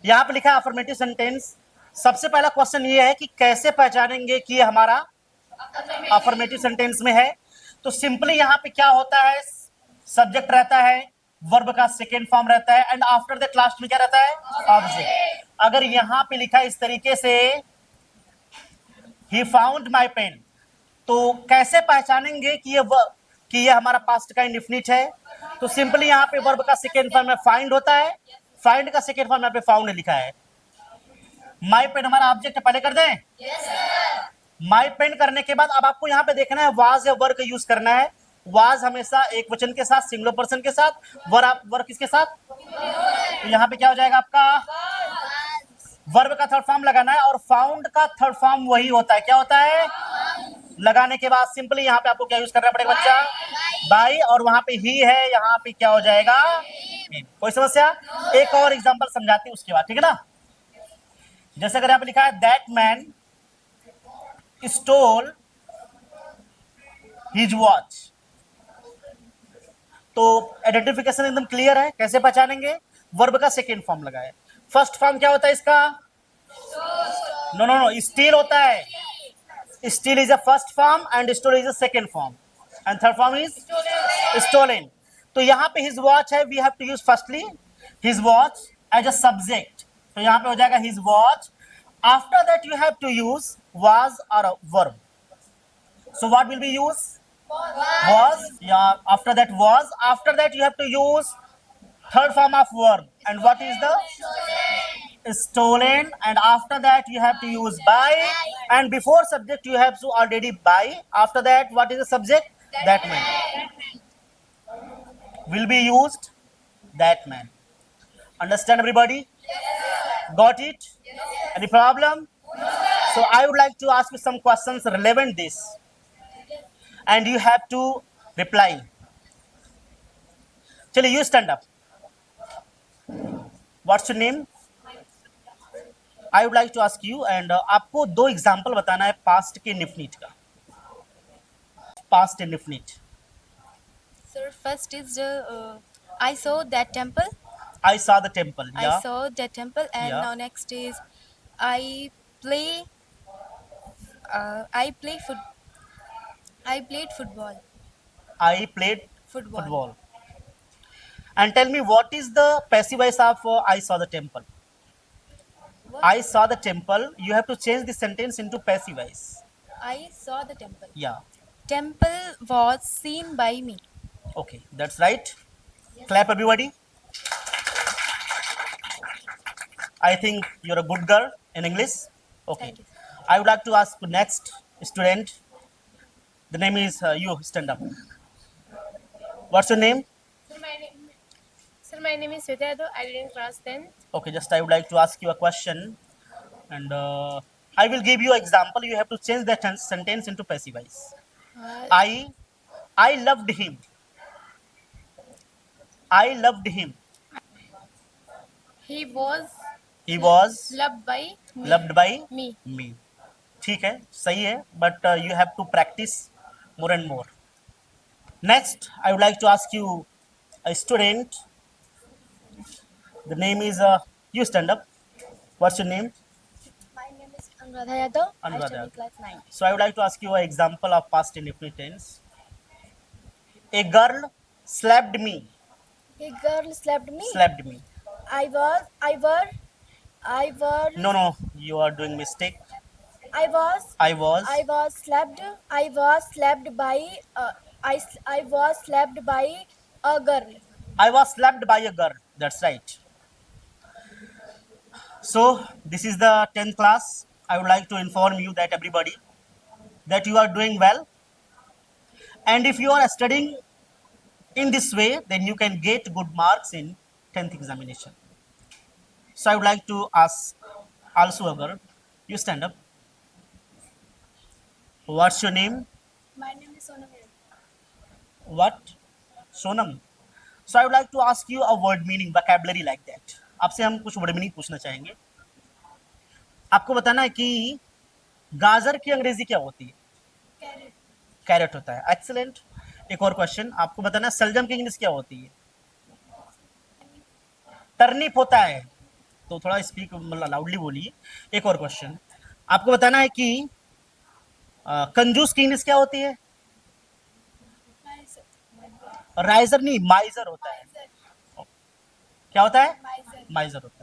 यहाँ पे लिखा है अफर्मेटिव सेंटेंस। सबसे पहला क्वेश्चन ये है कि कैसे पहचानेंगे कि ये हमारा अफर्मेटिव सेंटेंस में है। तो सिंपली यहाँ पे क्या होता है, सब्जेक्ट रहता है, वर्ब का सेकेंड फॉर्म रहता है, एंड आफ्टर दैट लास्ट में क्या रहता है, ऑब्जेक्ट। अगर यहाँ पे लिखा है इस तरीके से ही फाउंड माई पेन, तो कैसे पहचानेंगे कि ये हमारा पास्ट का इंडिफिनिट है। तो सिंपली यहाँ पे वर्ब का सेकेंड फॉर्म में फाइंड होता है, फाइंड का सेकेंड फॉर्म यहाँ पे फाउंड लिखा है। माई पेन हमारा ऑब्जेक्ट है, पहले कर दें। माई पेन करने के बाद अब आपको यहाँ पे देखना है वाज या वर्क यूज करना है। वाज हमेशा एक वचन के साथ, सिंगुलर पर्सन के साथ, वर्क किसके साथ, तो यहाँ पे क्या हो जाएगा आपका, वर्ब का थर्ड फॉर्म लगाना है, और फाउंड का थर्ड फॉर्म वही होता है, क्या होता है, लगाने के बाद सिंपली यहाँ पे आपको क्या यूज करना पड़ेगा बच्चा, बाई, और वहां पे ही है, यहाँ पे क्या हो जाएगा, कोई समस्या। एक और एग्जांपल समझाते हैं उसके बाद, ठीक है ना। जैसे अगर यहाँ पे लिखा है that man stall his watch, तो आइडेंटिफिकेशन एकदम क्लियर है, कैसे पहचानेंगे, वर्ब का सेकेंड फॉर्म लगाए। फर्स्ट फॉर्म क्या होता है इसका, नो नो नो, स्टील होता है। Steel is a first form and stole is a second form, and third form is stolen. तो यहाँ पे हिज वॉच है, we have to use firstly his watch as a subject, तो यहाँ पे हो जाएगा his watch. After that you have to use was और verb, so what will be used, was, yeah, after that was, after that you have to use third form of verb, and what is the stolen, and after that you have to use by, and before subject you have to already by, after that what is the subject, that man will be used, that man. Understand everybody? Got it? Any problem? So I would like to ask you some questions relevant this, and you have to reply. चलिए, you stand up. What's your name? I would like to ask you, and आपको दो example बताना है past के indefinite का, past indefinite. Sir, first is I saw that temple. I saw the temple, I yeah, saw that temple, and Yeah. now next is I play. I play foot. I played football. I played Football. football. And tell me, what is the passive voice of I saw the temple? What? I saw the temple. You have to change the sentence into passive voice. I saw the temple. Yeah, Temple was seen by me. okay, that's right. Clap everybody. I think you're a good girl in English. Okay. Thank you. I would like to ask next student. The name is you stand up. What's your name? Sir, my name is Sweta Yadav. I did in class 10th. Okay, just I would like to ask you a question, and I will give you an example. You have to change that sentence into passive voice. Uh, I loved him. I loved him. He was He was loved by me. loved by me. me. ठीक है, सही है, but you have to practice more and more. Next, I would like to ask you a student. The name is you stand up. What's your name? my name is Anuradha Yadav. Anuradha I study Yadav. class 9. So I would like to ask you an example of past indefinite tense. A girl slapped me. A girl slapped me. Slapped me. I was. No, you are doing mistake. I was. I was. I was slapped. I was slapped by. I was slapped by a girl. I was slapped by a girl. That's right. So this is the 10th class. I would like to inform you that everybody that you are doing well, and if you are studying in this way, then you can get good marks in 10th examination. So I would like to ask also a girl. You stand up. What's your name? My name is Sonam. What? Sonam. So I would like to ask you a word meaning, vocabulary like that. आपसे हम कुछ word meaning पूछना चाहेंगे। आपको बताना है कि गाजर की अंग्रेजी क्या होती है? Carrot. कैरेट होता है। एक्सीलेंट। एक और क्वेश्चन आपको बताना है सलजम की इंग्लिश क्या होती है? टर्निप होता है। तो थोड़ा स्पीक मतलब लाउडली बोलिए। एक और क्वेश्चन आपको बताना है कि कंजूस की इंग्लिश क्या होती है? राइजर नहीं, माइजर होता है। क्या होता है? माइजर होता है।